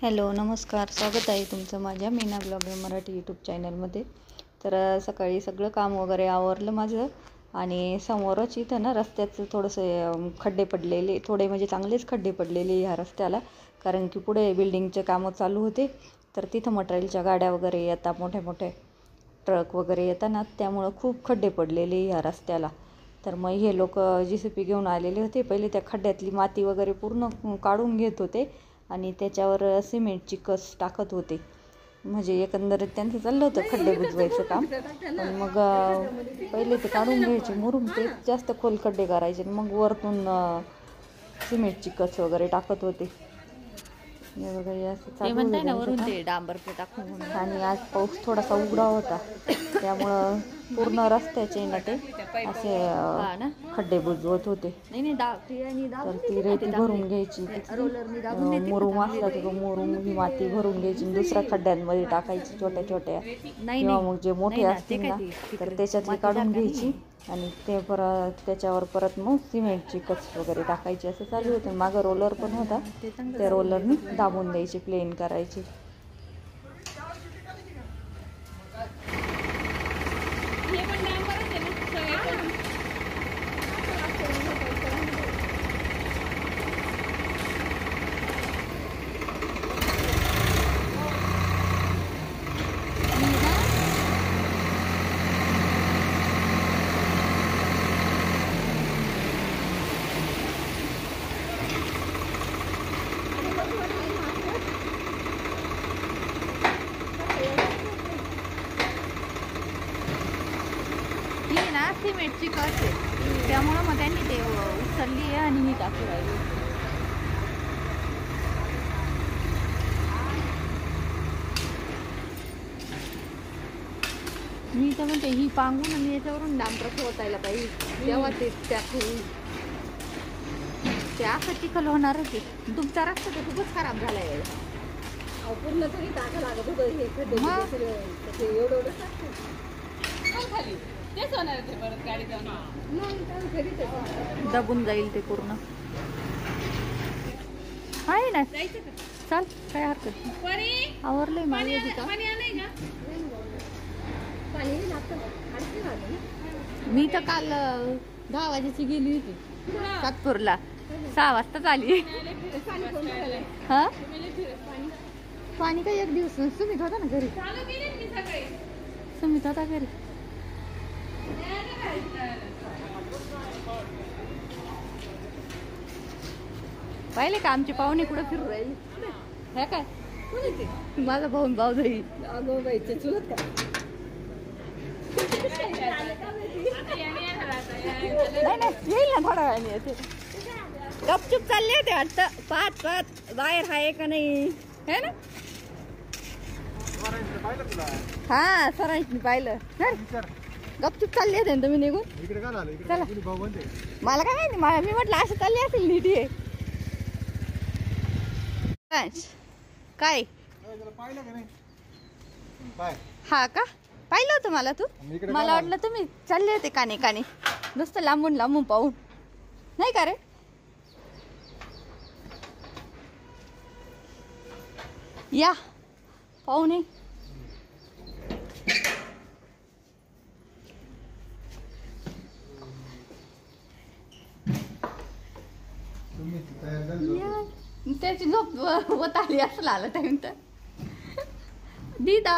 Hello नमस्कार, स्वागत आहे तुमचं माझ्या मीना ब्लॉगर मराठी यूट्यूब चॅनलमध्ये. तर सकाळी सगळं काम वगैरे आवरलं माझं आणि समोरच इथं ना रस्त्याचं थोडंसं खड्डे पडलेले, थोडे म्हणजे चांगलेच खड्डे पडलेले ह्या रस्त्याला, कारण की पुढे बिल्डिंगचे कामं चालू होते. तर तिथं मटेरियलच्या गाड्या वगैरे येतात, मोठे मोठे ट्रक वगैरे येतात ना, त्यामुळं खूप खड्डे पडलेले ह्या रस्त्याला. तर मग हे लोक JCB घेऊन आलेले होते. पहिले त्या खड्ड्यातली माती वगैरे पूर्ण काढून घेत होते आणि त्याच्यावर सिमेंटची कस टाकत होते. म्हणजे एकंदरीत त्यांचं चाललं होतं खड्डे बुजवायचं काम. पण मग पहिले ते काढून घ्यायचे मुरुम, ते जास्त खोल खड्डे करायचे, मग वरतून सिमेंटची कस वगैरे टाकत होते. हे बघा, हे असं चालू होतं ते डांबर टाकून. आणि आज पाऊस थोडासा उघडा होता, त्यामुळं पूर्ण रस्त्याचे ना ते असे खड्डे बुजवत होते. तर ती रेती भरून घ्यायची, मुरुम असला तर मुरुम ही माती भरून घ्यायची, दुसऱ्या खड्ड्यांमध्ये टाकायची छोट्या छोट्या, किंवा मग जे मोठे असतील ना तर त्याच्यातली काढून घ्यायची आणि ते परत त्याच्यावर परत मग सिमेंटची कच वगैरे टाकायची. असं चालू होतं. मागं रोलर पण होता, त्या रोलरनी दाबून द्यायची, प्लेन करायची. ही ना सिमेंटची कस आहे, त्यामुळं मग त्यांनी ते उचलली आहे आणि ही टाकू राहिली. मी तर म्हणते ही पांगून आणि याच्यावरून डांबर होतायला पाहिजे, तेव्हा ते टाकून ते असं चिखल होणारच आहे. तुमचा रस्ता तर खूपच खराब झाला आहे. पूर्ण तरी टाका लागत होतं हे एवढं खाली तेच होणार ते परत गाडी जाऊन दबून जाईल ते पूर्ण. आहे ना, चल काय हरकत नाही. आवरलंय माझं तिथं. मी तर काल 10 वाजेची गेली होती सातपूरला, 6 वाजताच आली. हा, पाणी काही एक दिवस सुमित होता ना घरी, सुमित होता घरी. पाहिले का आमचे पाहुणे कुठं फिरू राहिले? हे काय माझा भाऊ भाऊजाई. अगो बाईचे चुलत का? नाही येईल ना थोड्या वेळाने. येते गपचूप चालले होते वाटतं, पाहत पाहत बाहेर आहे का नाही, है ना? हा सरांनी पाहिलं. गपचूप चालले होते तुम्ही निघून. चला, मला काय माहिती, मी म्हटलं असं चालली असेल नीट. आहे काय हा का? पाहिलं होतं मला तू? मला वाटलं तुम्ही चालले होते काने काने, नुसतं लांबून लांबून पाहून, नाही का रे? या पाहुणे. त्याची झोप होत आली असं आलं टाइम तर. दीदा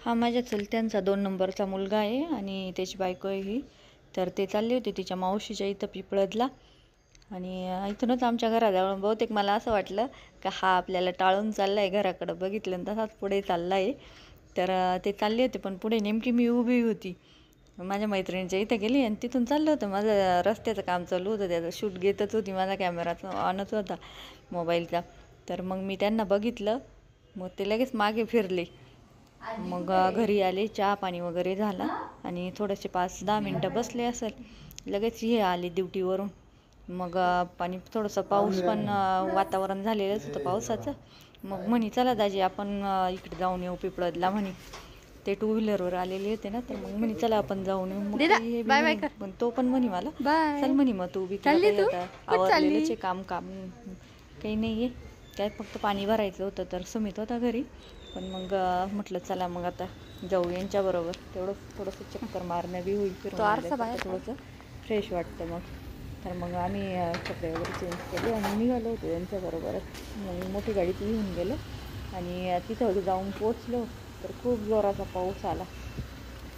हा माझ्या चुलत्यांचा 2 नंबरचा मुलगा आहे आणि त्याची बायको आहे ही. तर ते चालले होते तिच्या मावशीच्या इथं पिपळदला आणि इथूनच आमच्या घराजवळ बहुतेक मला असं वाटलं का हा आपल्याला टाळून चालला आहे घराकडं. बघितलं तसाच पुढे चालला आहे. तर ते चालले होते पण पुढे नेमकी मी उभी होती. माझ्या मैत्रिणीच्या इथं गेली आणि तिथून चाललं होतं. माझं रस्त्याचं काम चालू होतं, त्याचं शूट घेतच होती, माझा कॅमेराचा ऑनच होता मोबाईलचा. तर मग मी त्यांना बघितलं, मग ते लगेच मागे फिरले. मग घरी आले, चहा पाणी वगैरे झाला आणि थोडेसे 5-10 मिनटं बसले असेल, लगेच हे आले ड्युटीवरून. मग पाणी थोडंसं पाऊस पण वातावरण झालेलंच होतं पावसाचं. मग म्हणे चला दाजी आपण इकडे जाऊन येऊ पिपळदला म्हणे. ते 2 व्हीलरवर आलेले होते ना, तर मग म्हणे चला आपण जाऊन येऊ. मग पण तो पण म्हणे मला चल म्हणे मग तू बी आवडलेलंच काम काही नाही आहे, काय फक्त पाणी भरायचं होतं. तर सुमित होता घरी, पण मग म्हटलं चला मग आता जाऊ यांच्याबरोबर. तेवढं थोडंसं चक्कर मारणं बी होईल, फिरून थोडंसं फ्रेश वाटतं मग. तर मग आम्ही कपडे वगैरे चेंज केले आणि निघालो होतो यांच्याबरोबरच. मग मोठी गाडीत घेऊन गेलो आणि तिथं जाऊन पोचलो तर खूप जोराचा पाऊस आला.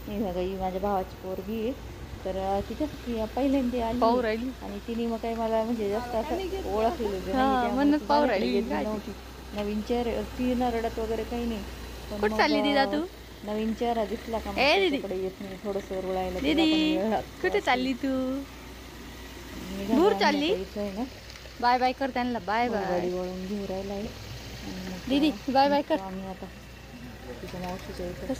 ही माझ्या भावाची पोरगी आहे, तर तिथेच ती पहिल्यांदा आली आणि तिने मग काही मला म्हणजे जास्त असं ओळखलेलं नव्हती. नवीन चेहरा, ती रडत वगैरे काही नाही. पण मग नवीन चेहरा दिसला का तिकडे येत नाही, थोडंसं रुळायला. कुठे चालली तू? दूर चालली? ना बाय बाय कर त्यांना. Bye bye. गाडी वळून घेऊ राहिला आहे दीदी, बाय बाय कर. आम्ही आता तिच्या मावशीच्या इथं.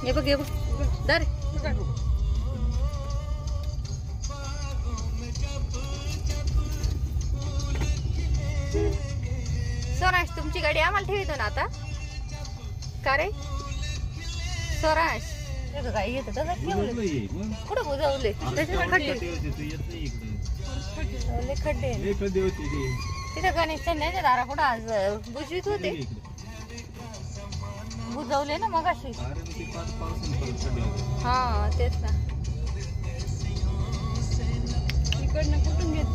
हे बघ दर स्वराज, तुमची गाडी आम्हाला ठेवतो ना आता का रे स्वराज? गाडी येत कुठं बुजवले खड्डे तिथं गणेश चंद्याच्या दारा कुठं आज बुजवीत होते, बुजवले ना मग अशी. हा तेच ना. इकडनं कुठून घेत?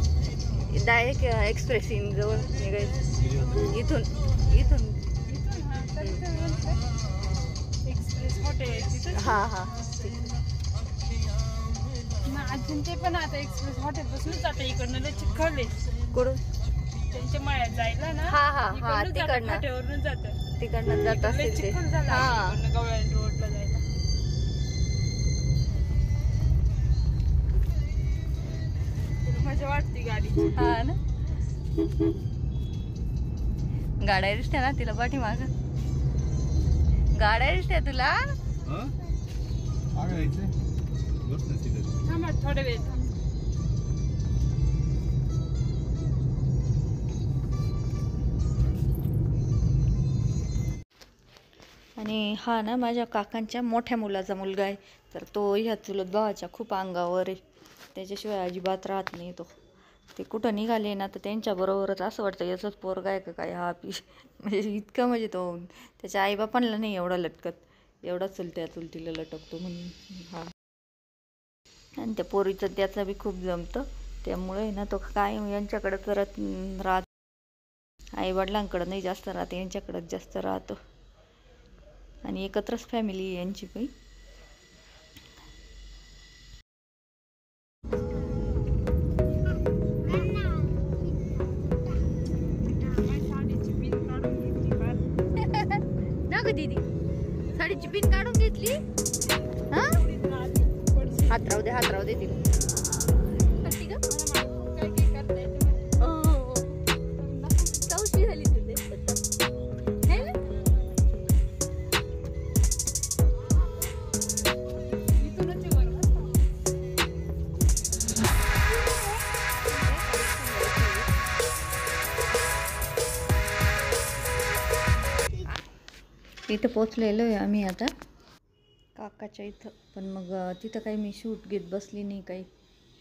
डायरेक्ट एक्सप्रेस जवळ निघायचं इथून. Express hotel. हा हा. अजून ते पण आता एक्सप्रेस हॉटेल पासूनच आता इकडनं चिखले कुठून त्यांच्या मळ्यात जायला ना. हा हा हा तिकडनं जात असेल ते. हा गवळण रोडला जायला. मजा वाटते गाडी. हा ना. गाड्या दिसत्या ना तिला पाठीमाग. गाड्या दिसत्या तुला. थांबा थोडे वेळ थांब. आणि हा ना माझ्या काकांच्या मोठ्या मुलाचा मुलगा आहे. तर तो ह्या चुलत भावाच्या खूप अंगावर आहे, त्याच्याशिवाय अजिबात राहत नाही तो. ते कुठं निघाले ना तर त्यांच्याबरोबरच असं वाटतं याचंच पोरगा आहे का काय हा म्हणजे इतकं म्हणजे तो त्याच्या आईबापांना नाही एवढा लटकत, एवढा चुलतीला लटकतो म्हणून हा. आणि त्या पोरीचं त्याचं बी खूप जमतं, त्यामुळे ना तो काय यांच्याकडं करत राहत, आईवडिलांकडं नाही जास्त राहत, यांच्याकडंच जास्त राहतो. आणि एकत्रच फॅमिली यांची काही. दीदी साडीची पिन काढून घेतली. हात राहू दे तिला. चौशी झाली तुझे. इथं पोचलेलो आहे आम्ही आता काकाच्या इथं. पण मग तिथं काही मी शूट घेत बसली नाही काही,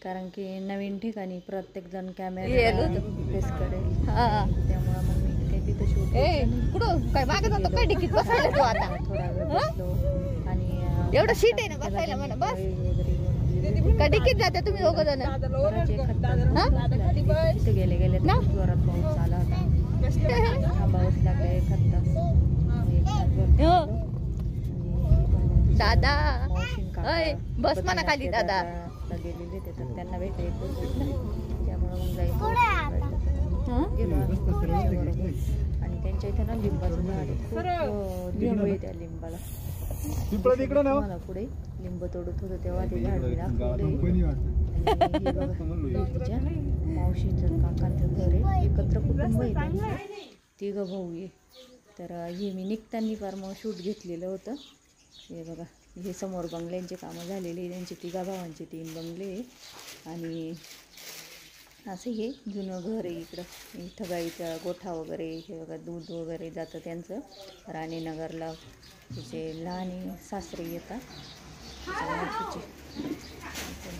कारण की नवीन ठिकाणी प्रत्येक जण येलो कॅमेरा होतं. फेस करेल, हा त्यामुळे मग मी काही तिथं शूट ए कुठं काय मागे जातो काय डिकीत बसायला तू आता थोडा वेळ बसलो आणि एवढं शीट आहे ना बसायला म्हणा बस का डिकीत जाते तुम्ही दोघं जण तिथे गेले गेले तर खूप जोरात पाऊस आला होता, थांबावंच लागलं एखाद तास. एक तास भर हो. थांबलो. आणि दादा मावशीन काका अय, बस म्हणा खाली बद्रीनाथ दादा. केदारनाथला गेलेले ते, तर त्यांना भेटायचं होतं. त्यामुळे मग जायचं हं? गेलो आम्ही त्यांच्याबरोबर. आणि त्यांच्या इथे ना लिंबाचं झाड आहे, खूप लिंब आहे त्या लिंबाला. मला पुढे लिंब तोडत होतं तेव्हा ते झाड मी दाखवले. आणि हे बघा, हे तिच्या मावशीचं काकांचं घर आहे, एकत्र कुटुंब आहे त्यांचं, तिघं भाऊ आहे. तर हे मी निघताना फार मग शूट घेतलेलं होतं. हे बघा, हे समोर बंगल्यांची कामं झालेली, त्यांची तिघा भावांचे 3 बंगले आहे. आणि असं हे जुनं घर आहे इकडं. इथं गाईचा गोठा वगैरे, हे बघा दूध वगैरे जातं त्यांचं. राणीनगरला तिचे लहान सासरे येतात मावशीचे.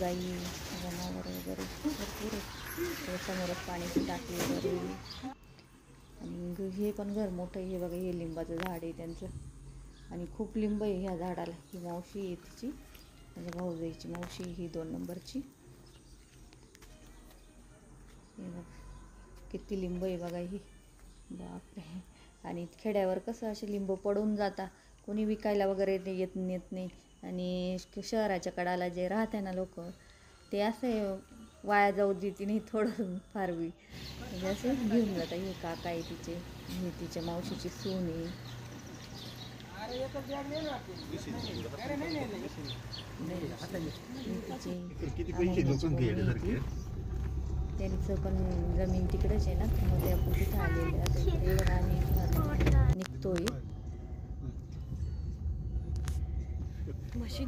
गाई जनावर वगैरे भरपूर आहे. समोरच पाण्याची टाकी वगैरे. आणि हे पण घर मोठं आहे. हे बघा, हे लिंबाचं झाड आहे त्यांचं. आणि खूप लिंब आहे ह्या झाडाला. ही मावशी आहे तिची, म्हणजे भाऊजाईची मावशी, ही 2 नंबरची. हे बघा किती लिंब आहे बघा ही, बापरे. आणि खेड्यावर कसं असे लिंब पडून जाता, कोणी विकायला वगैरे येत नाही. आणि शहराच्या कडाला जे राहते ना लोक, ते असे वाया जाऊ देते नाही थोडं फार बी, म्हणजे असे घेऊन जातात. हे काका आहे तिचे, ही तिच्या मावशीची सून आहे. त्यांचं पण जमीन तिकडेच आहे ना, त्यामुळे ते आपण तिथं आलेले आता इकडे आम्ही निघतोय.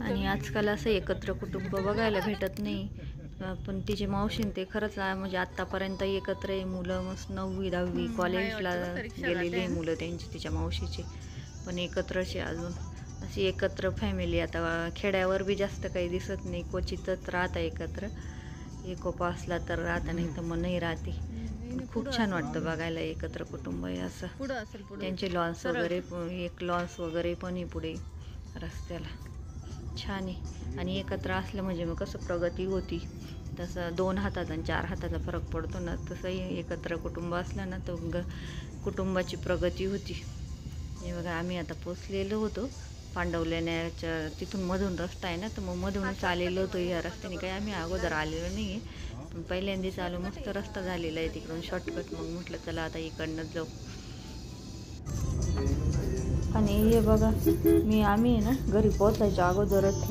आणि आजकाल असं एकत्र कुटुंब बघायला भेटत नाही. पण तिचे मावशीन ते खरंच म्हणजे आत्तापर्यंत एकत्र आहे. मुलं मस्त 9वी 10वी कॉलेजला गेलेली आहे मुलं त्यांची, तिच्या मावशीची, पण एकत्रच आहे अजून. अशी एकत्र फॅमिली आता खेड्यावर बी जास्त काही दिसत नाही, क्वचितच राहता एकत्र. एकोपा असला तर राहता, नाही तर मग नाही राहते. खूप छान वाटतं बघायला एकत्र कुटुंब आहे असं. त्यांचे लॉन्स वगैरे, एक लॉन्स वगैरे पण आहे पुढे रस्त्याला, छान आहे. आणि एकत्र असलं म्हणजे मग कसं प्रगती होती. तसं 2 हातात आणि 4 हाताचा फरक पडतो ना, तसंही एकत्र कुटुंब असलं ना तर कुटुंबाची प्रगती होती. हे बघा, आम्ही आता पोचलेलो होतो पांडवलेण्याच्या तिथून. मधून रस्ता आहे ना, तर मग मधूनच आलेलो होतो. या रस्त्याने काही आम्ही अगोदर आलेलो नाही आहे, पण पहिल्यांदाच आलो. मस्त रस्ता झालेला आहे तिकडून शॉर्टकट. मग म्हटलं चला आता इकडनंच जाऊ. आणि हे बघा, आम्ही आहे ना घरी पोचायच्या अगोदरच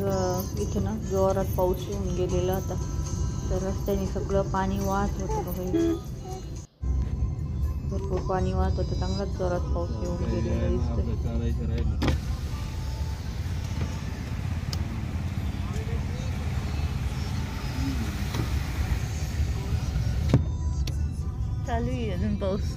इथं ना जोरात पाऊस येऊन गेलेला होता. तर रस्त्याने सगळं पाणी वाहत होतं बघा, भरपूर पाणी वाहत होतं. चांगलाच जोरात पाऊस येऊन गेलेला दिसतोय. चालू आहे अजून पाऊस.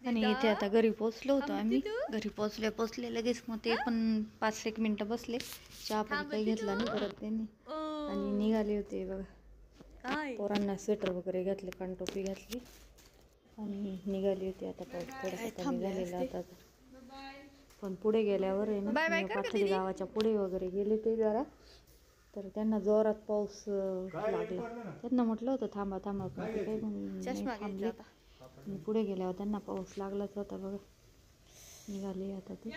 आणि इथे आता घरी पोचलो होतो आम्ही. घरी पोचले लगेच मग ते पण 5-1 मिनटं बसले. चहा पण काही घेतला नाही परत त्यांनी. आणि निघाले होते बघा, पोरांना स्वेटर वगैरे घातले, कानटोपी घातली आणि निघाली होती. आता पाऊस थोडासा कमी झालेला होता, पण पुढे गेल्यावर आहे ना, पाथडी गावाच्या पुढे वगैरे गेले ते जरा, तर त्यांना जोरात पाऊस लागला. त्यांना म्हटलं होतं थांबा थांबा, पण ते काही थांबले. आणि पुढे गेल्यावर त्यांना पाऊस लागलाच होता बघा. निघाले आता ते.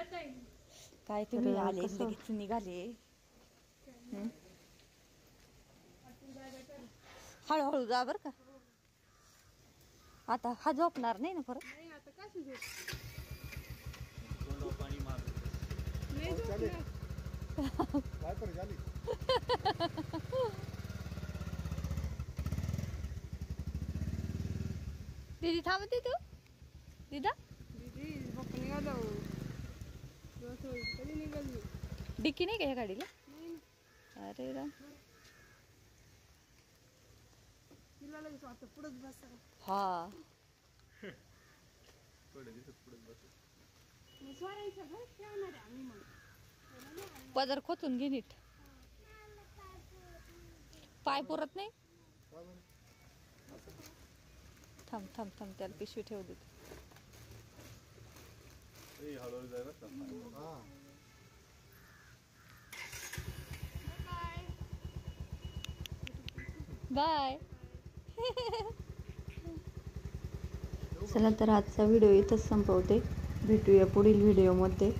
काय तुम्ही आले लगेच निघाले. हळूहळू जा बर का, आता हा झोपणार नाही ना परत. दीदी थांबते तू, दीदा डिक्की नाही का या गाडीला? अरे राम, हा पदर खोचून घे नीट. पाय पुरत नाही. थांब थांब थांब त्याला पिशवी ठेवू दे. बाय. चला तर आजचा व्हिडिओ इथंच संपवते. भेटूया पुढील व्हिडिओमध्ये.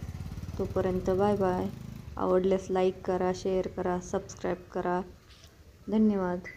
तोपर्यंत बाय बाय. आवडल्यास लाईक करा, शेअर करा, सबस्क्राईब करा. धन्यवाद.